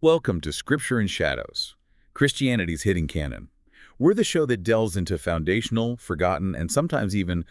Welcome to Scripture and Shadows, Christianity's Hidden Canon. We're the show that delves into foundational, forgotten, and sometimes even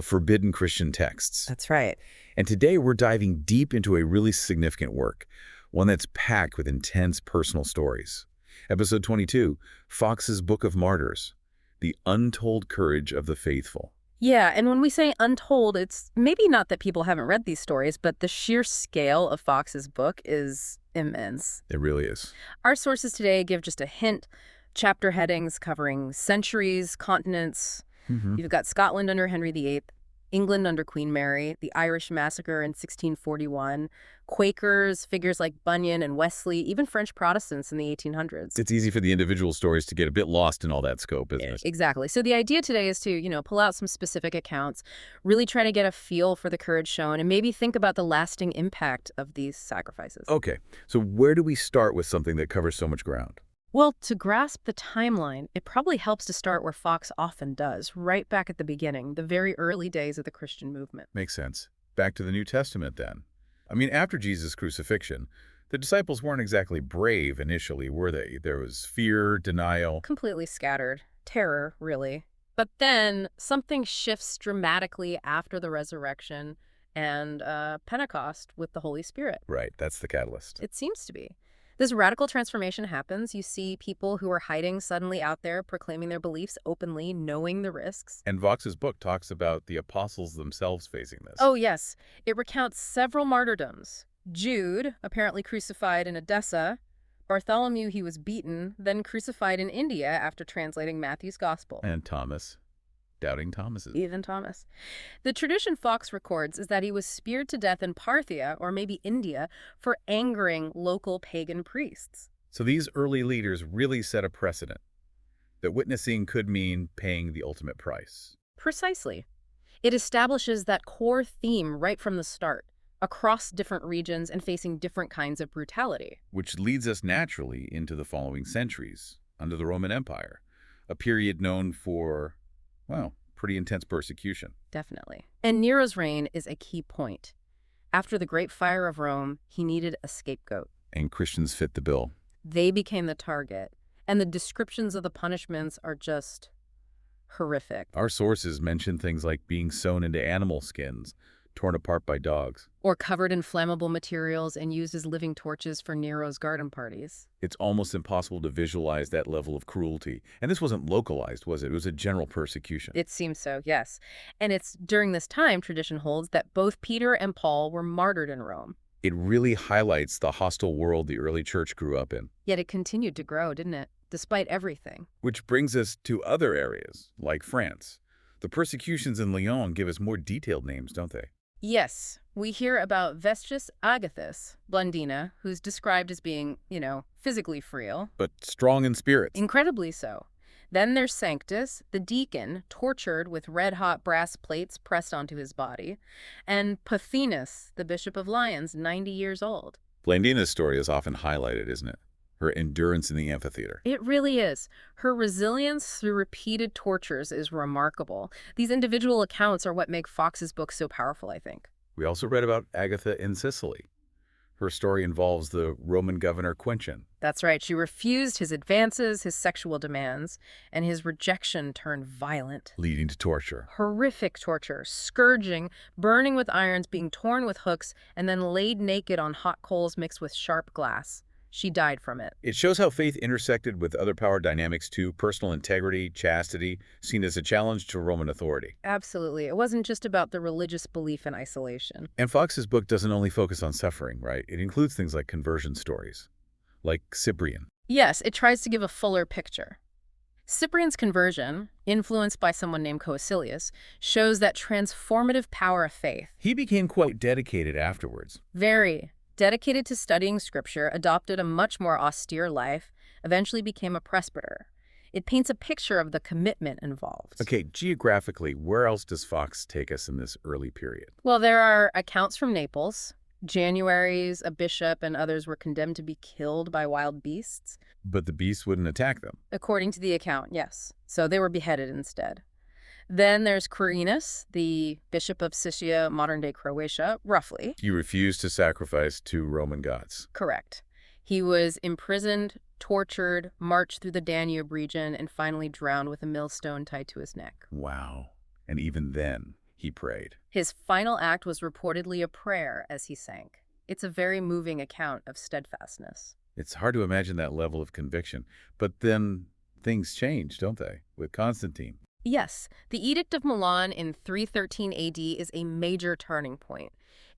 forbidden Christian texts. That's right. And today we're diving deep into a really significant work, one that's packed with intense personal stories. Episode 22, Foxe's Book of Martyrs, The Untold Courage of the Faithful. Yeah, and when we say untold, it's maybe not that people haven't read these stories, but the sheer scale of Foxe's book is immense. It really is. Our sources today give just a hint. Chapter headings covering centuries, continents. You've got Scotland under Henry VIII, England under Queen Mary, the Irish massacre in 1641, Quakers, figures like Bunyan and Wesley, even French Protestants in the 1800s. It's easy for the individual stories to get a bit lost in all that scope, isn't it? Exactly. So the idea today is to, pull out some specific accounts, really try to get a feel for the courage shown, and maybe think about the lasting impact of these sacrifices. Okay, so where do we start with something that covers so much ground? Well, to grasp the timeline, it probably helps to start where Foxe often does, right back at the beginning, the very early days of the Christian movement. Makes sense. Back to the New Testament then. I mean, after Jesus' crucifixion, the disciples weren't exactly brave initially, were they? There was fear, denial. Completely scattered. Terror, really. But then something shifts dramatically after the resurrection and Pentecost with the Holy Spirit. Right, that's the catalyst. It seems to be. This radical transformation happens. You see people who are hiding suddenly out there, proclaiming their beliefs openly, knowing the risks. And Foxe's book talks about the apostles themselves facing this. Oh, yes. It recounts several martyrdoms. Jude, apparently crucified in Edessa. Bartholomew, he was beaten, then crucified in India after translating Matthew's gospel. And Thomas. Doubting Thomases. Even Thomas. The tradition Foxe records is that he was speared to death in Parthia, or maybe India, for angering local pagan priests. So these early leaders really set a precedent that witnessing could mean paying the ultimate price. Precisely. It establishes that core theme right from the start, across different regions and facing different kinds of brutality. Which leads us naturally into the following centuries, under the Roman Empire, a period known for, well, pretty intense persecution. Definitely. And Nero's reign is a key point. After the Great Fire of Rome, he needed a scapegoat. And Christians fit the bill. They became the target, and the descriptions of the punishments are just horrific. Our sources mention things like being sewn into animal skins, torn apart by dogs. Or covered in flammable materials and used as living torches for Nero's garden parties. It's almost impossible to visualize that level of cruelty. And this wasn't localized, was it? It was a general persecution. It seems so, yes. And it's during this time, tradition holds, that both Peter and Paul were martyred in Rome. It really highlights the hostile world the early church grew up in. Yet it continued to grow, didn't it? Despite everything. Which brings us to other areas, like France. The persecutions in Lyon give us more detailed names, don't they? Yes, we hear about Vestus Agathis, Blondina, who's described as being, physically frail. But strong in spirit. Incredibly so. Then there's Sanctus, the deacon, tortured with red-hot brass plates pressed onto his body. And Pothinus, the Bishop of Lyons, 90 years old. Blondina's story is often highlighted, isn't it? Her endurance in the amphitheater. It really is. Her resilience through repeated tortures is remarkable. These individual accounts are what make Foxe's book so powerful, I think. We also read about Agatha in Sicily. Her story involves the Roman governor Quintian. That's right. She refused his advances, his sexual demands, and his rejection turned violent. Leading to torture. Horrific torture, scourging, burning with irons, being torn with hooks, and then laid naked on hot coals mixed with sharp glass. She died from it. It shows how faith intersected with other power dynamics too, personal integrity, chastity, seen as a challenge to Roman authority. Absolutely. It wasn't just about the religious belief in isolation. And Foxe's book doesn't only focus on suffering, right? It includes things like conversion stories, like Cyprian. Yes, it tries to give a fuller picture. Cyprian's conversion, influenced by someone named Coecilius, shows that transformative power of faith. He became quite dedicated afterwards. Very. Dedicated to studying scripture, adopted a much more austere life, eventually became a presbyter. It paints a picture of the commitment involved. Okay, geographically, where else does Foxe take us in this early period? Well, there are accounts from Naples. Januaries, a bishop, and others were condemned to be killed by wild beasts. But the beasts wouldn't attack them. According to the account, yes. So they were beheaded instead. Then there's Quirinus, the bishop of Sicily, modern-day Croatia, roughly. He refused to sacrifice to Roman gods. Correct. He was imprisoned, tortured, marched through the Danube region, and finally drowned with a millstone tied to his neck. Wow. And even then, he prayed. His final act was reportedly a prayer as he sank. It's a very moving account of steadfastness. It's hard to imagine that level of conviction. But then things change, don't they, with Constantine? Yes, the Edict of Milan in 313 AD is a major turning point.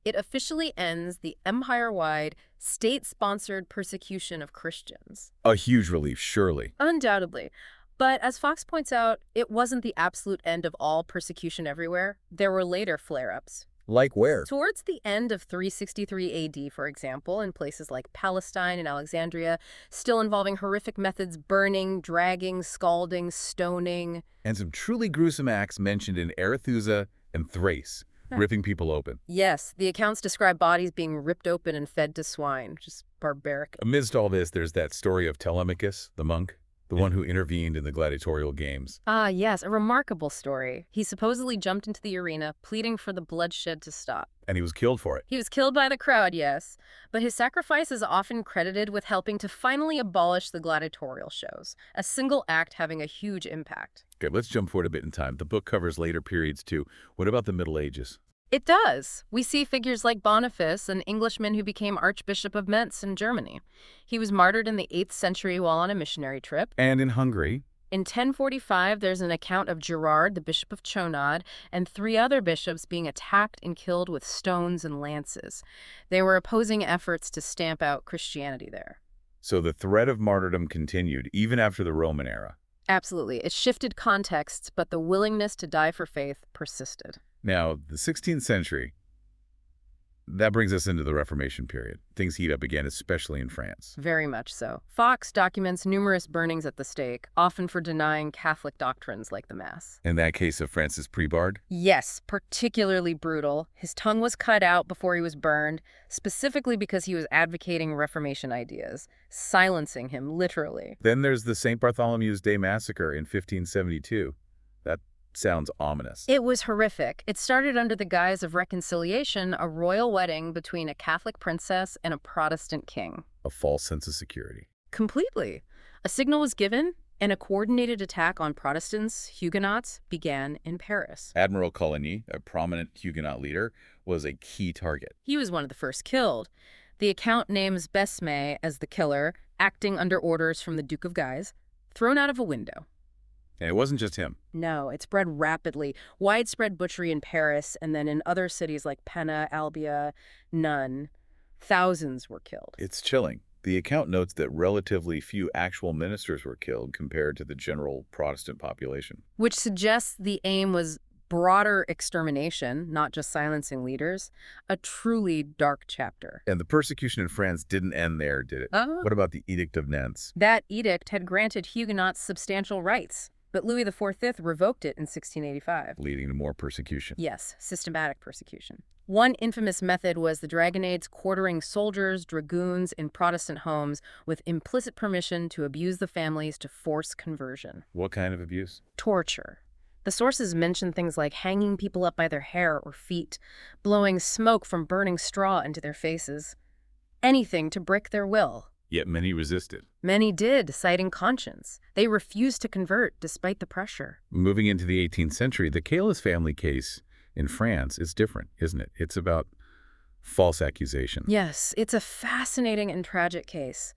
It officially ends the empire-wide, state-sponsored persecution of Christians. A huge relief, surely. Undoubtedly. But as Foxe points out, it wasn't the absolute end of all persecution everywhere. There were later flare-ups. Like where? Towards the end of 363 AD, for example, in places like Palestine and Alexandria, still involving horrific methods: burning, dragging, scalding, stoning. And some truly gruesome acts mentioned in Arethusa and Thrace, ripping people open. Yes, the accounts describe bodies being ripped open and fed to swine, just barbaric. Amidst all this, there's that story of Telemachus, the monk, the one who intervened in the gladiatorial games. Ah, yes, a remarkable story. He supposedly jumped into the arena, pleading for the bloodshed to stop. And he was killed for it. He was killed by the crowd, yes, but his sacrifice is often credited with helping to finally abolish the gladiatorial shows, a single act having a huge impact. Okay, let's jump forward a bit in time. The book covers later periods too. What about the Middle Ages? It does. We see figures like Boniface, an Englishman who became Archbishop of Metz in Germany. He was martyred in the 8th century while on a missionary trip. And in Hungary. In 1045, there's an account of Gerard, the Bishop of Chonod, and 3 other bishops being attacked and killed with stones and lances. They were opposing efforts to stamp out Christianity there. So the threat of martyrdom continued even after the Roman era. Absolutely. It shifted contexts, but the willingness to die for faith persisted. Now, the 16th century, that brings us into the Reformation period. Things heat up again, especially in France. Very much so. Foxe documents numerous burnings at the stake, often for denying Catholic doctrines like the Mass. In that case of Francis Prebard? Yes, particularly brutal. His tongue was cut out before he was burned, specifically because he was advocating Reformation ideas, silencing him, literally. Then there's the St. Bartholomew's Day Massacre in 1572. That sounds ominous. It was horrific. It started under the guise of reconciliation, a royal wedding between a Catholic princess and a Protestant king. A false sense of security. Completely. A signal was given, and a coordinated attack on Protestants, Huguenots, began in Paris. Admiral Coligny, a prominent Huguenot leader, was a key target. He was one of the first killed. The account names Besme as the killer, acting under orders from the Duke of Guise, thrown out of a window. And it wasn't just him. No, it spread rapidly. Widespread butchery in Paris, and then in other cities like Pena, Albia, Nunn. Thousands were killed. It's chilling. The account notes that relatively few actual ministers were killed compared to the general Protestant population. Which suggests the aim was broader extermination, not just silencing leaders. A truly dark chapter. And the persecution in France didn't end there, did it? What about the Edict of Nantes? That edict had granted Huguenots substantial rights, but Louis XIV revoked it in 1685. Leading to more persecution. Yes, systematic persecution. One infamous method was the dragonnades quartering soldiers, dragoons in Protestant homes with implicit permission to abuse the families to force conversion. What kind of abuse? Torture. The sources mention things like hanging people up by their hair or feet, blowing smoke from burning straw into their faces. Anything to break their will. Yet many resisted. Many did, citing conscience. They refused to convert despite the pressure. Moving into the 18th century, the Caylus family case in France is different, isn't it? It's about false accusation. Yes, it's a fascinating and tragic case.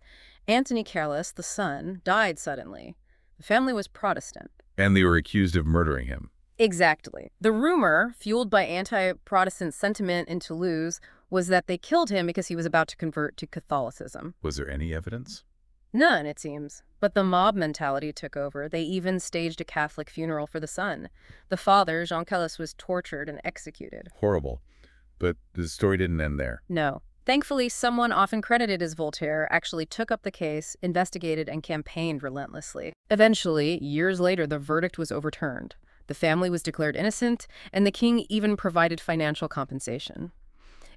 Anthony Caylus, the son, died suddenly. The family was Protestant. And they were accused of murdering him. Exactly. The rumor, fueled by anti-Protestant sentiment in Toulouse, was that they killed him because he was about to convert to Catholicism. Was there any evidence? None, it seems. But the mob mentality took over. They even staged a Catholic funeral for the son. The father, Jean Caylus, was tortured and executed. Horrible. But the story didn't end there. No. Thankfully, someone often credited as Voltaire actually took up the case, investigated, and campaigned relentlessly. Eventually, years later, the verdict was overturned. The family was declared innocent, and the king even provided financial compensation.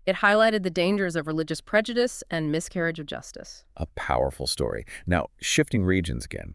It highlighted the dangers of religious prejudice and miscarriage of justice. A powerful story. Now, shifting regions again.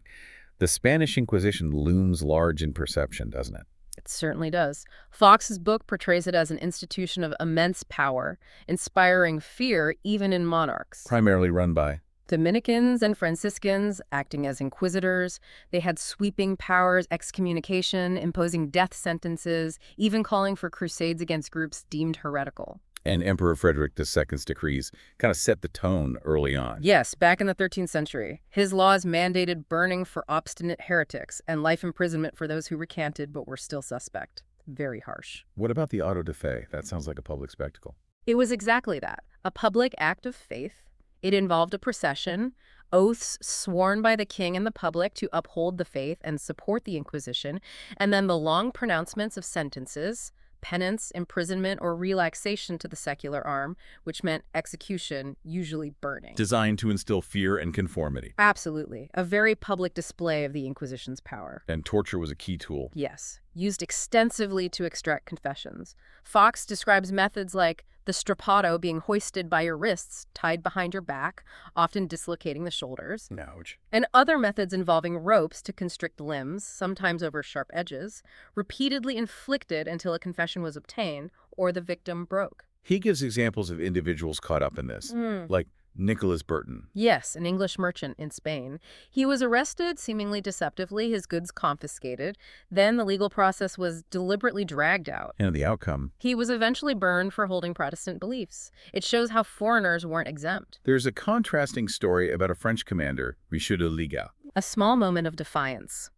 The Spanish Inquisition looms large in perception, doesn't it? It certainly does. Foxe's book portrays it as an institution of immense power, inspiring fear even in monarchs. Primarily run by Dominicans and Franciscans, acting as inquisitors, they had sweeping powers, excommunication, imposing death sentences, even calling for crusades against groups deemed heretical. And Emperor Frederick II's decrees kind of set the tone early on. Yes, back in the 13th century, his laws mandated burning for obstinate heretics and life imprisonment for those who recanted but were still suspect. Very harsh. What about the auto da fe? That sounds like a public spectacle. It was exactly that, a public act of faith. It involved a procession, oaths sworn by the king and the public to uphold the faith and support the Inquisition, and then the long pronouncements of sentences, penance, imprisonment, or relaxation to the secular arm, which meant execution, usually burning. Designed to instill fear and conformity. Absolutely. A very public display of the Inquisition's power. And torture was a key tool. Yes, used extensively to extract confessions. Foxe describes methods like the strappado, being hoisted by your wrists, tied behind your back, often dislocating the shoulders. Ouch. And other methods involving ropes to constrict limbs, sometimes over sharp edges, repeatedly inflicted until a confession was obtained or the victim broke. He gives examples of individuals caught up in this, like Nicholas Burton. Yes, an English merchant in Spain. He was arrested, seemingly deceptively, his goods confiscated. Then the legal process was deliberately dragged out. And the outcome? He was eventually burned for holding Protestant beliefs. It shows how foreigners weren't exempt. There's a contrasting story about a French commander, Richaud de Liga. A small moment of defiance.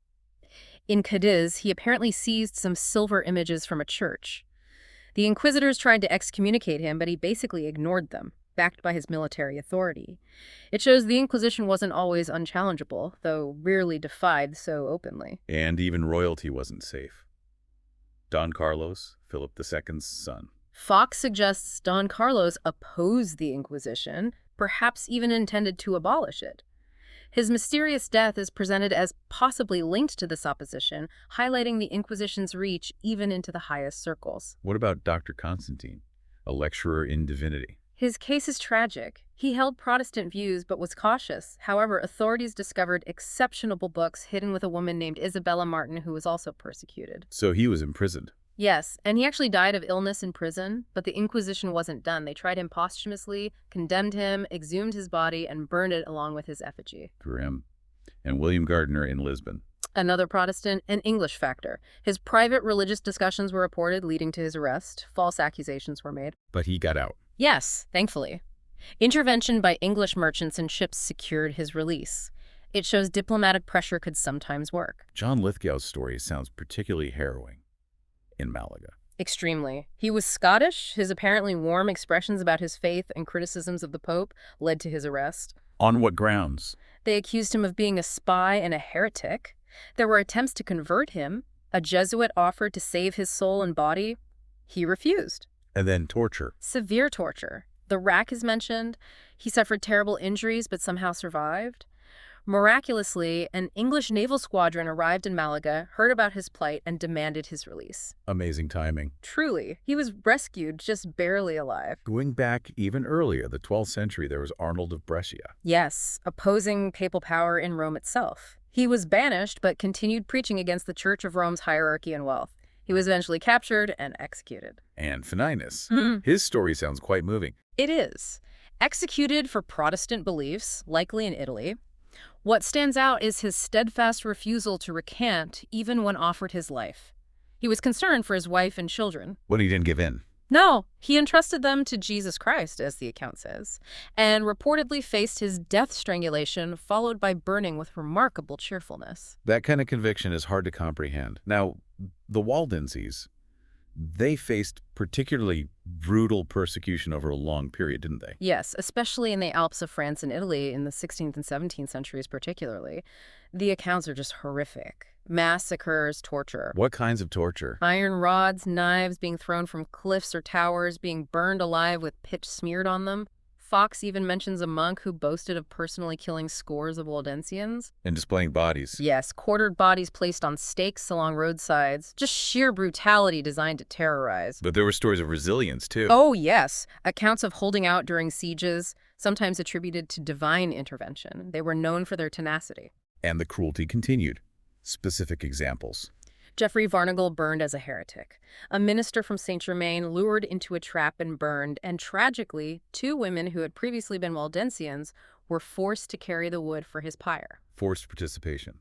In Cadiz, he apparently seized some silver images from a church. The inquisitors tried to excommunicate him, but he basically ignored them, backed by his military authority. It shows the Inquisition wasn't always unchallengeable, though rarely defied so openly. And even royalty wasn't safe. Don Carlos, Philip II's son. Foxe suggests Don Carlos opposed the Inquisition, perhaps even intended to abolish it. His mysterious death is presented as possibly linked to this opposition, highlighting the Inquisition's reach even into the highest circles. What about Dr. Constantine, a lecturer in divinity? His case is tragic. He held Protestant views but was cautious. However, authorities discovered exceptional books hidden with a woman named Isabella Martin, who was also persecuted. So he was imprisoned. Yes, and he actually died of illness in prison, but the Inquisition wasn't done. They tried him posthumously, condemned him, exhumed his body, and burned it along with his effigy. Grim. And William Gardiner in Lisbon. Another Protestant, an English factor. His private religious discussions were reported, leading to his arrest. False accusations were made. But he got out. Yes, thankfully. Intervention by English merchants and ships secured his release. It shows diplomatic pressure could sometimes work. John Lithgow's story sounds particularly harrowing. In Malaga. Extremely. He was Scottish. His apparently warm expressions about his faith and criticisms of the Pope led to his arrest. On what grounds? They accused him of being a spy and a heretic. There were attempts to convert him. A Jesuit offered to save his soul and body. He refused. And then torture. Severe torture. The rack is mentioned. He suffered terrible injuries but somehow survived. Miraculously, an English naval squadron arrived in Malaga, heard about his plight, and demanded his release. Amazing timing. Truly. He was rescued, just barely alive. Going back even earlier, the 12th century, there was Arnold of Brescia. Yes, opposing papal power in Rome itself. He was banished, but continued preaching against the Church of Rome's hierarchy and wealth. He was eventually captured and executed. And Fininus. His story sounds quite moving. It is. Executed for Protestant beliefs, likely in Italy. What stands out is his steadfast refusal to recant, even when offered his life. He was concerned for his wife and children. But he didn't give in. No, he entrusted them to Jesus Christ, as the account says, and reportedly faced his death strangulation, followed by burning with remarkable cheerfulness. That kind of conviction is hard to comprehend. Now, the Waldenses, they faced particularly brutal persecution over a long period, didn't they? Yes, especially in the Alps of France and Italy in the 16th and 17th centuries particularly. The accounts are just horrific. Massacres, torture. What kinds of torture? Iron rods, knives being thrown from cliffs or towers, being burned alive with pitch smeared on them. Foxe even mentions a monk who boasted of personally killing scores of Waldensians. And displaying bodies. Yes, quartered bodies placed on stakes along roadsides. Just sheer brutality designed to terrorize. But there were stories of resilience, too. Oh, yes. Accounts of holding out during sieges, sometimes attributed to divine intervention. They were known for their tenacity. And the cruelty continued. Specific examples. Geoffrey Varnegal burned as a heretic. A minister from Saint-Germain lured into a trap and burned, and tragically, 2 women who had previously been Waldensians were forced to carry the wood for his pyre. Forced participation.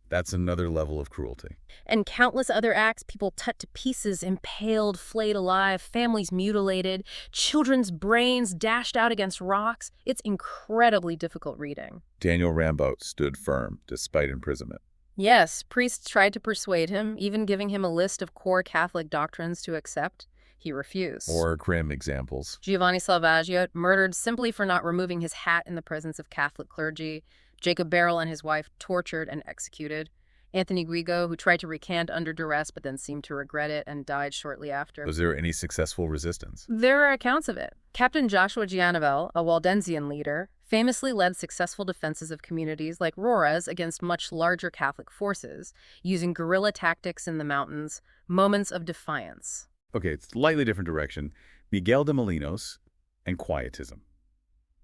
That's another level of cruelty. And countless other acts, people cut to pieces, impaled, flayed alive, families mutilated, children's brains dashed out against rocks. It's incredibly difficult reading. Daniel Rambo stood firm despite imprisonment. Yes, priests tried to persuade him, even giving him a list of core Catholic doctrines to accept. He refused. Or grim examples. Giovanni Salvaggio, murdered simply for not removing his hat in the presence of Catholic clergy. Jacob Barrel and his wife tortured and executed. Anthony Grigo, who tried to recant under duress but then seemed to regret it and died shortly after. Was there any successful resistance? There are accounts of it. Captain Joshua Gianavel, a Waldensian leader, famously led successful defenses of communities like Rora's against much larger Catholic forces, using guerrilla tactics in the mountains, moments of defiance. Okay, it's a slightly different direction. Miguel de Molinos and Quietism.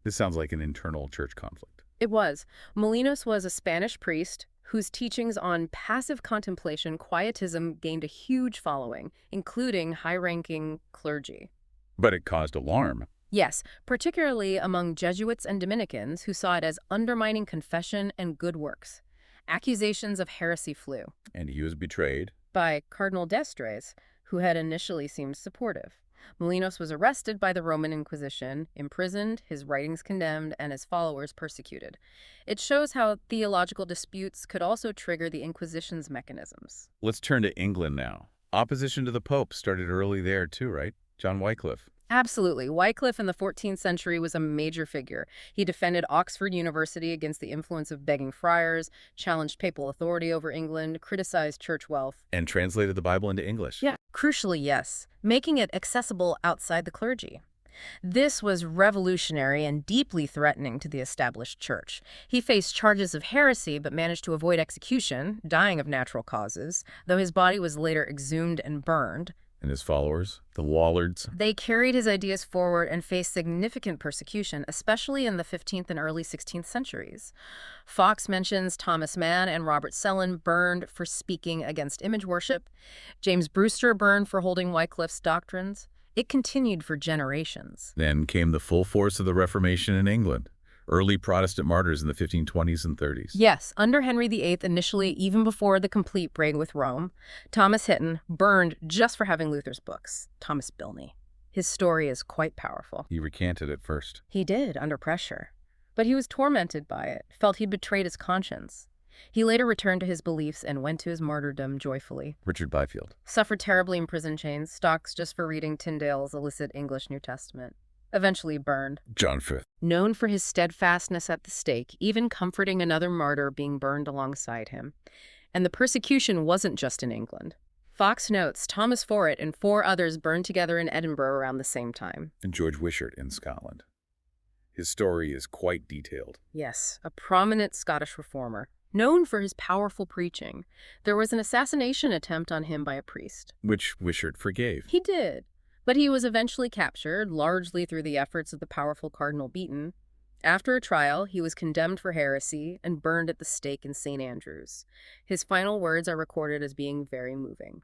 This sounds like an internal church conflict. It was. Molinos was a Spanish priest whose teachings on passive contemplation, Quietism, gained a huge following, including high-ranking clergy. But it caused alarm. Yes, particularly among Jesuits and Dominicans who saw it as undermining confession and good works. Accusations of heresy flew. And he was betrayed. By Cardinal Destres, who had initially seemed supportive. Molinos was arrested by the Roman Inquisition, imprisoned, his writings condemned, and his followers persecuted. It shows how theological disputes could also trigger the Inquisition's mechanisms. Let's turn to England now. Opposition to the Pope started early there too, right? John Wycliffe. Absolutely. Wycliffe in the 14th century was a major figure. He defended Oxford University against the influence of begging friars, challenged papal authority over England, criticized church wealth. And translated the Bible into English. Yeah, crucially, yes, making it accessible outside the clergy. This was revolutionary and deeply threatening to the established church. He faced charges of heresy but managed to avoid execution, dying of natural causes, though his body was later exhumed and burned. And his followers, the Lollards. They carried his ideas forward and faced significant persecution, especially in the 15th and early 16th centuries. Foxe mentions Thomas Mann and Robert Selland burned for speaking against image worship. James Brewster burned for holding Wycliffe's doctrines. It continued for generations. Then came the full force of the Reformation in England. Early Protestant martyrs in the 1520s and 30s. Yes, under Henry VIII initially, even before the complete break with Rome, Thomas Hitton burned just for having Luther's books. Thomas Bilney. His story is quite powerful. He recanted at first. He did, under pressure. But he was tormented by it, felt he'd betrayed his conscience. He later returned to his beliefs and went to his martyrdom joyfully. Richard Byfield. Suffered terribly in prison chains, stocks just for reading Tyndale's illicit English New Testament. Eventually burned. John Foxe. Known for his steadfastness at the stake, even comforting another martyr being burned alongside him. And the persecution wasn't just in England. Foxe notes Thomas Forret and 4 others burned together in Edinburgh around the same time. And George Wishart in Scotland. His story is quite detailed. Yes, a prominent Scottish reformer, known for his powerful preaching. There was an assassination attempt on him by a priest. Which Wishart forgave. He did. But he was eventually captured, largely through the efforts of the powerful Cardinal Beaton. After a trial, he was condemned for heresy and burned at the stake in St. Andrews. His final words are recorded as being very moving.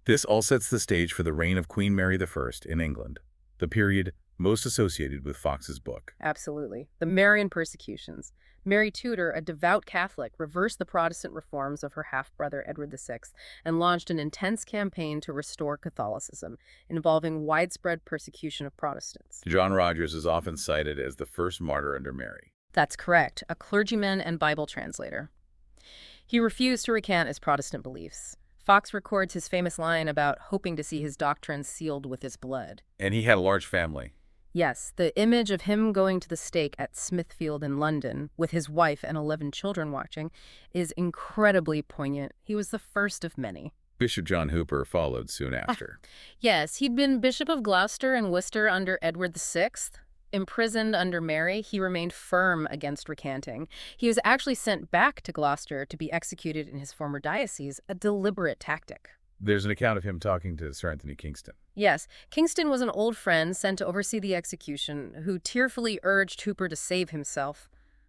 This all sets the stage for the reign of Queen Mary I in England, the period most associated with Foxe's book. Absolutely. The Marian persecutions. Mary Tudor, a devout Catholic, reversed the Protestant reforms of her half-brother Edward VI and launched an intense campaign to restore Catholicism, involving widespread persecution of Protestants. John Rogers is often cited as the first martyr under Mary. That's correct, a clergyman and Bible translator. He refused to recant his Protestant beliefs. Foxe records his famous line about hoping to see his doctrines sealed with his blood. And he had a large family. Yes, the image of him going to the stake at Smithfield in London with his wife and 11 children watching is incredibly poignant. He was the first of many. Bishop John Hooper followed soon after. Yes, he'd been Bishop of Gloucester and Worcester under Edward VI. Imprisoned under Mary, he remained firm against recanting. He was actually sent back to Gloucester to be executed in his former diocese, a deliberate tactic. There's an account of him talking to Sir Anthony Kingston. Yes, Kingston was an old friend sent to oversee the execution, who tearfully urged Hooper to save himself.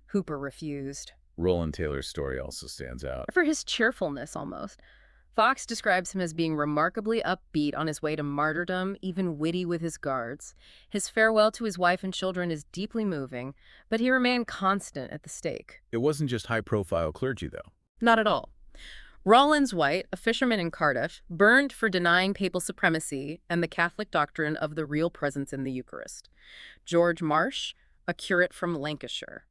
Hooper refused. Roland Taylor's story also stands out. For his cheerfulness, almost. Foxe describes him as being remarkably upbeat on his way to martyrdom, even witty with his guards. His farewell to his wife and children is deeply moving, but he remained constant at the stake. It wasn't just high-profile clergy, though. Not at all. Rawlins White, a fisherman in Cardiff, burned for denying papal supremacy and the Catholic doctrine of the real presence in the Eucharist. George Marsh, a curate from Lancashire.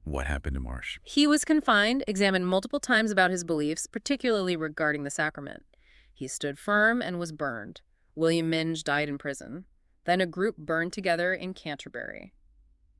What happened to Marsh? He was confined, examined multiple times about his beliefs, particularly regarding the sacrament. He stood firm and was burned. William Minge died in prison. Then a group burned together in Canterbury.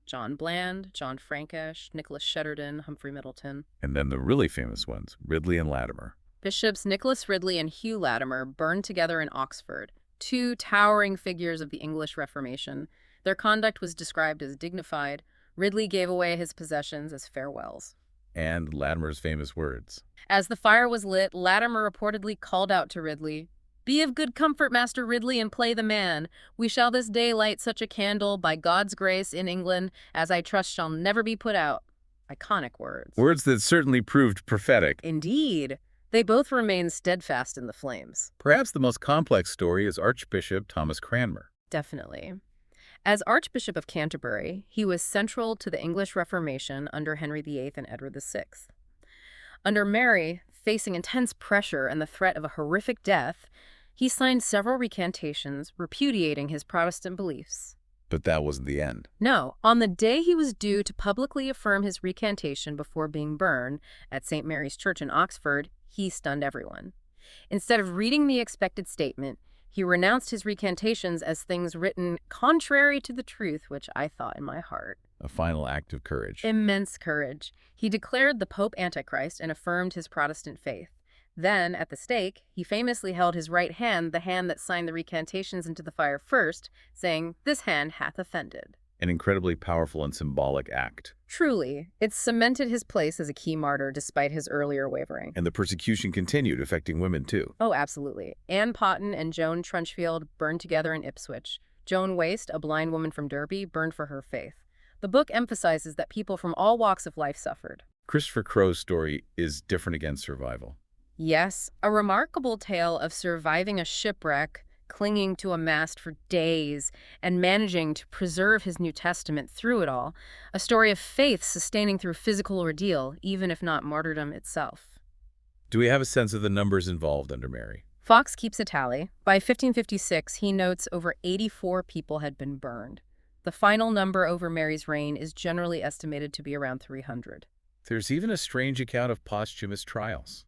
John Bland, John Frankish, Nicholas Shedderton, Humphrey Middleton. And then the really famous ones, Ridley and Latimer. Bishops Nicholas Ridley and Hugh Latimer burned together in Oxford, two towering figures of the English Reformation. Their conduct was described as dignified. Ridley gave away his possessions as farewells. And Latimer's famous words. As the fire was lit, Latimer reportedly called out to Ridley, "Be of good comfort, Master Ridley, and play the man. We shall this day light such a candle, by God's grace, in England, as I trust shall never be put out." Iconic words. Words that certainly proved prophetic. Indeed. They both remain steadfast in the flames. Perhaps the most complex story is Archbishop Thomas Cranmer. Definitely. As Archbishop of Canterbury, he was central to the English Reformation under Henry VIII and Edward VI. Under Mary, facing intense pressure and the threat of a horrific death, he signed several recantations repudiating his Protestant beliefs. But that wasn't the end. No, on the day he was due to publicly affirm his recantation before being burned at St. Mary's Church in Oxford, he stunned everyone. Instead of reading the expected statement, he renounced his recantations as things written contrary to the truth, which I thought in my heart. A final act of courage. Immense courage. He declared the Pope Antichrist and affirmed his Protestant faith. Then, at the stake, he famously held his right hand, the hand that signed the recantations, into the fire first, saying, "This hand hath offended." An incredibly powerful and symbolic act. Truly, it cemented his place as a key martyr despite his earlier wavering. And the persecution continued, affecting women too. Oh, absolutely. Anne Potton and Joan Trunchfield burned together in Ipswich. Joan Waste, a blind woman from Derby, burned for her faith. The book emphasizes that people from all walks of life suffered. Christopher Crowe's story is different against survival. Yes, a remarkable tale of surviving a shipwreck, clinging to a mast for days, and managing to preserve his New Testament through it all. A story of faith sustaining through physical ordeal, even if not martyrdom itself. Do we have a sense of the numbers involved under Mary? Foxe keeps a tally. By 1556, he notes over 84 people had been burned. The final number over Mary's reign is generally estimated to be around 300. There's even a strange account of posthumous trials.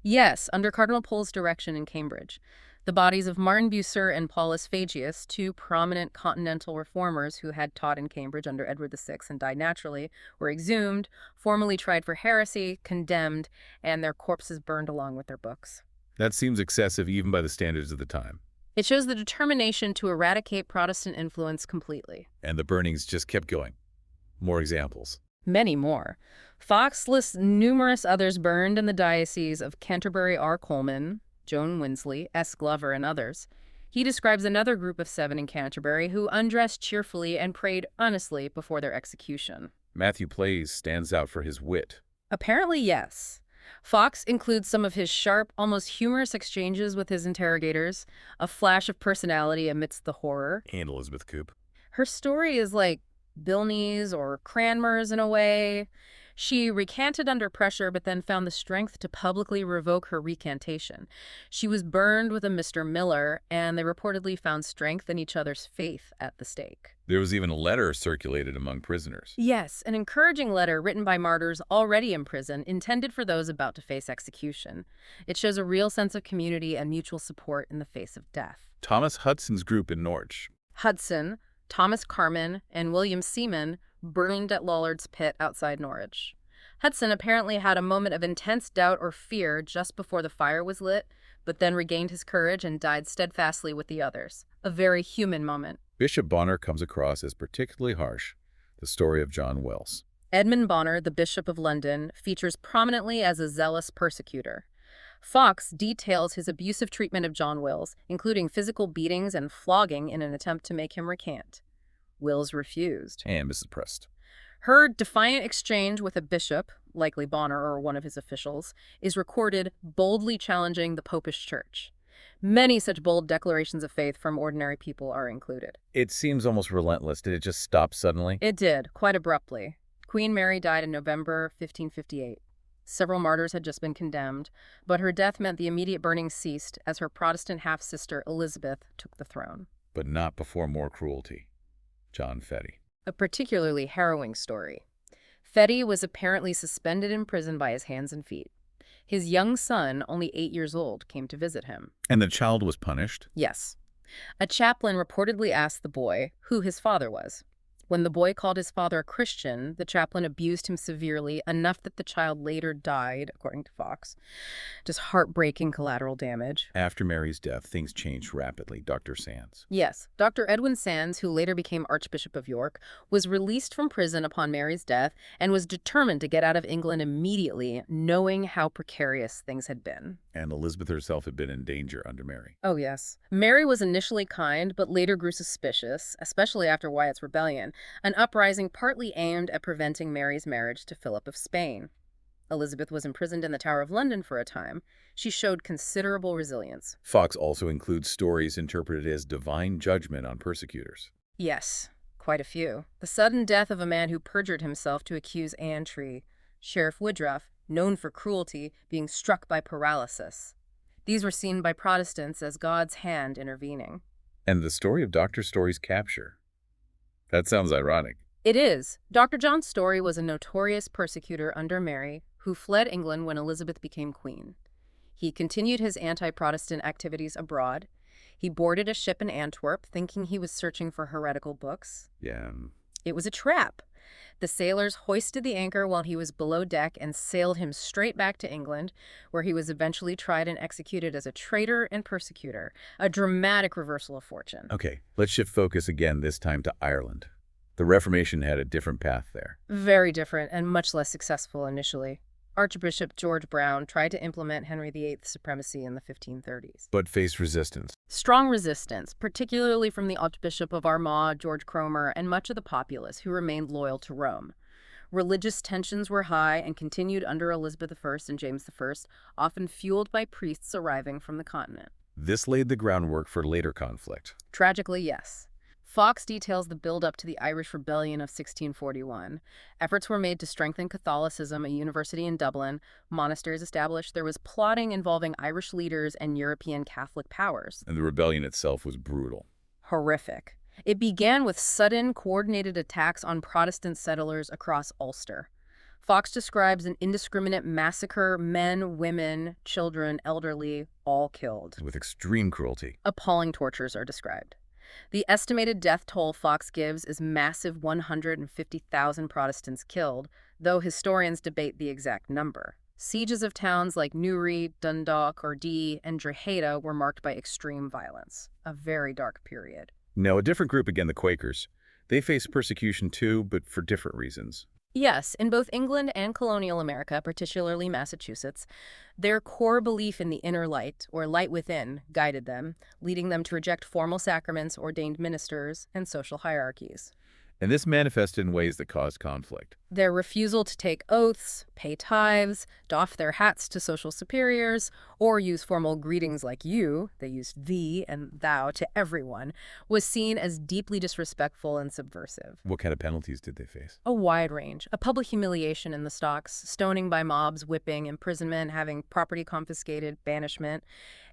Yes, under Cardinal Pole's direction in Cambridge. The bodies of Martin Bucer and Paulus Phagius, two prominent continental reformers who had taught in Cambridge under Edward VI and died naturally, were exhumed, formally tried for heresy, condemned, and their corpses burned along with their books. That seems excessive even by the standards of the time. It shows the determination to eradicate Protestant influence completely. And the burnings just kept going. More examples. Many more. Foxe lists numerous others burned in the diocese of Canterbury. R. Coleman, Joan Winsley, S. Glover, and others. He describes another group of 7 in Canterbury who undressed cheerfully and prayed honestly before their execution. Matthew Plays stands out for his wit. Apparently, yes. Foxe includes some of his sharp, almost humorous exchanges with his interrogators, a flash of personality amidst the horror. And Elizabeth Coop. Her story is like Bilney's or Cranmer's in a way. She recanted under pressure, but then found the strength to publicly revoke her recantation. She was burned with a Mr. Miller, and they reportedly found strength in each other's faith at the stake. There was even a letter circulated among prisoners. Yes, an encouraging letter written by martyrs already in prison, intended for those about to face execution. It shows a real sense of community and mutual support in the face of death. Thomas Hudson's group in Norwich. Hudson, Thomas Carman, and William Seaman burned at Lollard's Pit outside Norwich. Hudson apparently had a moment of intense doubt or fear just before the fire was lit, but then regained his courage and died steadfastly with the others. A very human moment. Bishop Bonner comes across as particularly harsh. The story of John Wells. Edmund Bonner, the Bishop of London, features prominently as a zealous persecutor. Foxe details his abusive treatment of John Wills, including physical beatings and flogging in an attempt to make him recant. Wills refused. And Mrs. Prest. Her defiant exchange with a bishop, likely Bonner or one of his officials, is recorded boldly challenging the Popish Church. Many such bold declarations of faith from ordinary people are included. It seems almost relentless. Did it just stop suddenly? It did, quite abruptly. Queen Mary died in November 1558. Several martyrs had just been condemned, but her death meant the immediate burning ceased as her Protestant half-sister Elizabeth took the throne. But not before more cruelty. John Foxe. A particularly harrowing story. Foxe was apparently suspended in prison by his hands and feet. His young son, only 8 years old, came to visit him. And the child was punished? Yes. A chaplain reportedly asked the boy who his father was. When the boy called his father a Christian, the chaplain abused him severely, enough that the child later died, according to Foxe. Just heartbreaking collateral damage. After Mary's death, things changed rapidly. Dr. Sands. Yes. Dr. Edwin Sands, who later became Archbishop of York, was released from prison upon Mary's death and was determined to get out of England immediately, knowing how precarious things had been. And Elizabeth herself had been in danger under Mary. Oh, yes. Mary was initially kind, but later grew suspicious, especially after Wyatt's rebellion, an uprising partly aimed at preventing Mary's marriage to Philip of Spain. Elizabeth was imprisoned in the Tower of London for a time. She showed considerable resilience. Foxe also includes stories interpreted as divine judgment on persecutors. Yes, quite a few. The sudden death of a man who perjured himself to accuse Anne Tree, Sheriff Woodruff, known for cruelty, being struck by paralysis. These were seen by Protestants as God's hand intervening. And the story of Dr. Story's capture. That sounds ironic. It is. Dr. John Story was a notorious persecutor under Mary who fled England when Elizabeth became queen. He continued his anti-Protestant activities abroad. He boarded a ship in Antwerp thinking he was searching for heretical books. Yeah. It was a trap. The sailors hoisted the anchor while he was below deck and sailed him straight back to England, where he was eventually tried and executed as a traitor and persecutor, a dramatic reversal of fortune. Okay, let's shift focus again, this time to Ireland. The Reformation had a different path there. Very different and much less successful initially. Archbishop George Browne tried to implement Henry VIII's supremacy in the 1530s. But faced resistance. Strong resistance, particularly from the Archbishop of Armagh, George Cromer, and much of the populace who remained loyal to Rome. Religious tensions were high and continued under Elizabeth I and James I, often fueled by priests arriving from the continent. This laid the groundwork for later conflict. Tragically, yes. Foxe details the build-up to the Irish Rebellion of 1641. Efforts were made to strengthen Catholicism, a university in Dublin, monasteries established. There was plotting involving Irish leaders and European Catholic powers. And the rebellion itself was brutal. Horrific. It began with sudden, coordinated attacks on Protestant settlers across Ulster. Foxe describes an indiscriminate massacre, men, women, children, elderly, all killed. With extreme cruelty. Appalling tortures are described. The estimated death toll Foxe gives is massive 150,000 Protestants killed, though historians debate the exact number. Sieges of towns like Newry, Dundalk, Ardee, and Drogheda were marked by extreme violence, a very dark period. Now, a different group again, the Quakers. They faced persecution too, but for different reasons. Yes, in both England and colonial America, particularly Massachusetts, their core belief in the inner light, or light within, guided them, leading them to reject formal sacraments, ordained ministers, and social hierarchies. And this manifested in ways that caused conflict. Their refusal to take oaths, pay tithes, doff their hats to social superiors, or use formal greetings like you, they used thee and thou to everyone, was seen as deeply disrespectful and subversive. What kind of penalties did they face? A wide range. A public humiliation in the stocks, stoning by mobs, whipping, imprisonment, having property confiscated, banishment,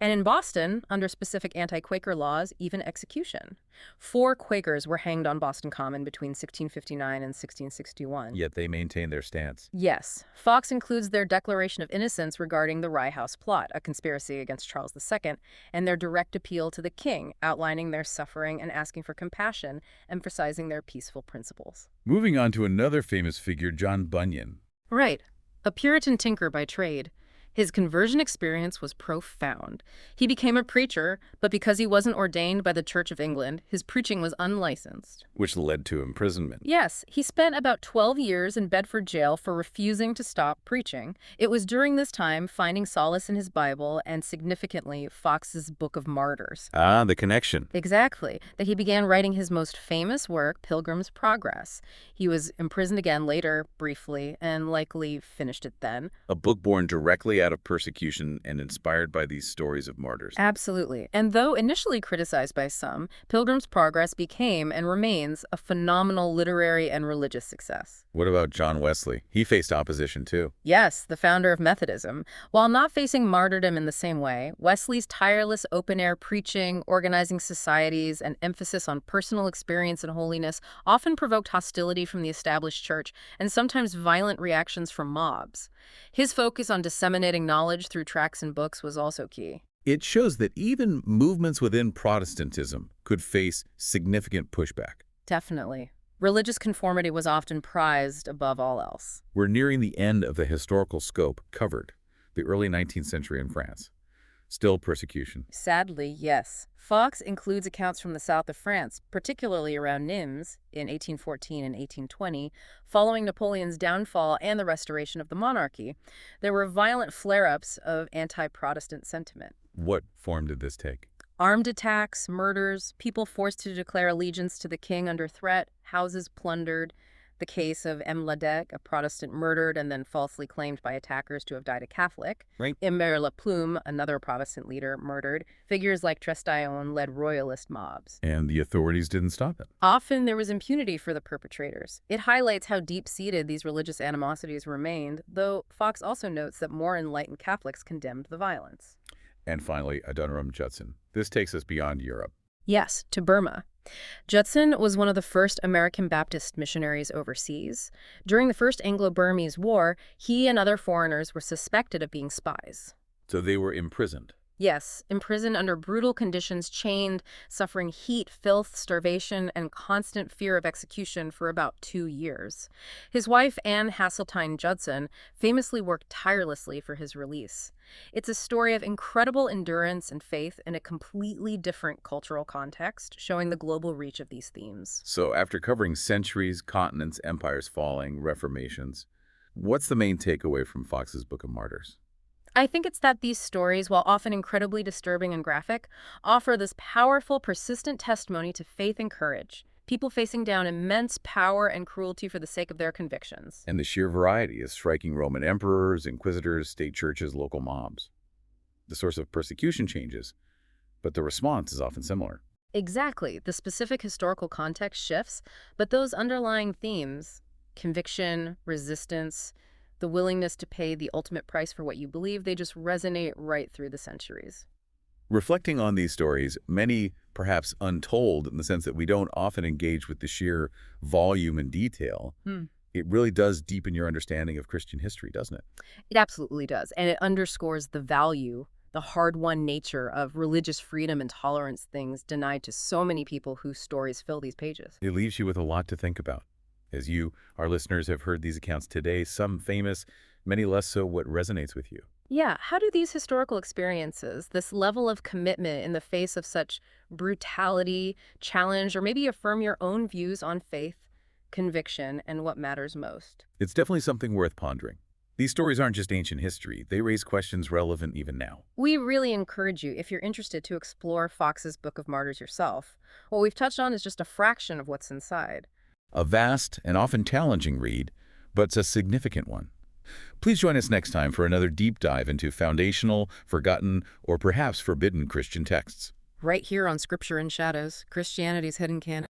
and in Boston, under specific anti-Quaker laws, even execution. 4 Quakers were hanged on Boston Common between 1659 and 1661. Yet they maintained their stance. Yes. Foxe includes their declaration of innocence regarding the Rye House Plot, a conspiracy against Charles II, and their direct appeal to the king, outlining their suffering and asking for compassion, emphasizing their peaceful principles. Moving on to another famous figure, John Bunyan. Right. A Puritan tinker by trade. His conversion experience was profound. He became a preacher, but because he wasn't ordained by the Church of England, his preaching was unlicensed. Which led to imprisonment. Yes, he spent about 12 years in Bedford jail for refusing to stop preaching. It was during this time, finding solace in his Bible and, significantly, Foxe's Book of Martyrs. Ah, the connection. Exactly, that he began writing his most famous work, Pilgrim's Progress. He was imprisoned again later, briefly, and likely finished it then. A book born directly out of persecution and inspired by these stories of martyrs. Absolutely. And though initially criticized by some, Pilgrim's Progress became and remains a phenomenal literary and religious success. What about John Wesley? He faced opposition too. Yes, the founder of Methodism. While not facing martyrdom in the same way, Wesley's tireless open-air preaching, organizing societies, and emphasis on personal experience and holiness often provoked hostility from the established church and sometimes violent reactions from mobs. His focus on disseminating knowledge through tracts and books was also key. It shows that even movements within Protestantism could face significant pushback. Definitely. Religious conformity was often prized above all else. We're nearing the end of the historical scope covered, the early 19th century in France. Still persecution. Sadly, yes. Foxe includes accounts from the south of France, particularly around Nimes in 1814 and 1820, following Napoleon's downfall and the restoration of the monarchy. There were violent flare-ups of anti-Protestant sentiment. What form did this take? Armed attacks, murders, people forced to declare allegiance to the king under threat, houses plundered. The case of M. Ladec, a Protestant murdered and then falsely claimed by attackers to have died a Catholic. Right. Emer La Plume, another Protestant leader, murdered. Figures like Trestaillon led royalist mobs. And the authorities didn't stop it. Often there was impunity for the perpetrators. It highlights how deep-seated these religious animosities remained, though Foxe also notes that more enlightened Catholics condemned the violence. And finally, Adoniram Judson. This takes us beyond Europe. Yes, to Burma. Judson was one of the first American Baptist missionaries overseas. During the First Anglo-Burmese War, he and other foreigners were suspected of being spies. So they were imprisoned. Yes, imprisoned under brutal conditions, chained, suffering heat, filth, starvation, and constant fear of execution for about 2 years. His wife, Anne Hasseltine Judson, famously worked tirelessly for his release. It's a story of incredible endurance and faith in a completely different cultural context, showing the global reach of these themes. So after covering centuries, continents, empires falling, reformations, what's the main takeaway from Foxe's Book of Martyrs? I think it's that these stories, while often incredibly disturbing and graphic, offer this powerful, persistent testimony to faith and courage. People facing down immense power and cruelty for the sake of their convictions. And the sheer variety is striking Roman emperors, inquisitors, state churches, local mobs. The source of persecution changes, but the response is often similar. Exactly. The specific historical context shifts, but those underlying themes, conviction, resistance, the willingness to pay the ultimate price for what you believe, they just resonate right through the centuries. Reflecting on these stories, many perhaps untold in the sense that we don't often engage with the sheer volume and detail, it really does deepen your understanding of Christian history, doesn't it? It absolutely does, and it underscores the value, the hard-won nature of religious freedom and tolerance, things denied to so many people whose stories fill these pages. It leaves you with a lot to think about. As you, our listeners, have heard these accounts today, some famous, many less so, what resonates with you? Yeah, how do these historical experiences, this level of commitment in the face of such brutality, challenge, or maybe affirm your own views on faith, conviction, and what matters most? It's definitely something worth pondering. These stories aren't just ancient history. They raise questions relevant even now. We really encourage you, if you're interested, to explore Foxe's Book of Martyrs yourself. What we've touched on is just a fraction of what's inside. A vast and often challenging read, but it's a significant one. Please join us next time for another deep dive into foundational, forgotten, or perhaps forbidden Christian texts. Right here on Scripture in Shadows, Christianity's Hidden Canon.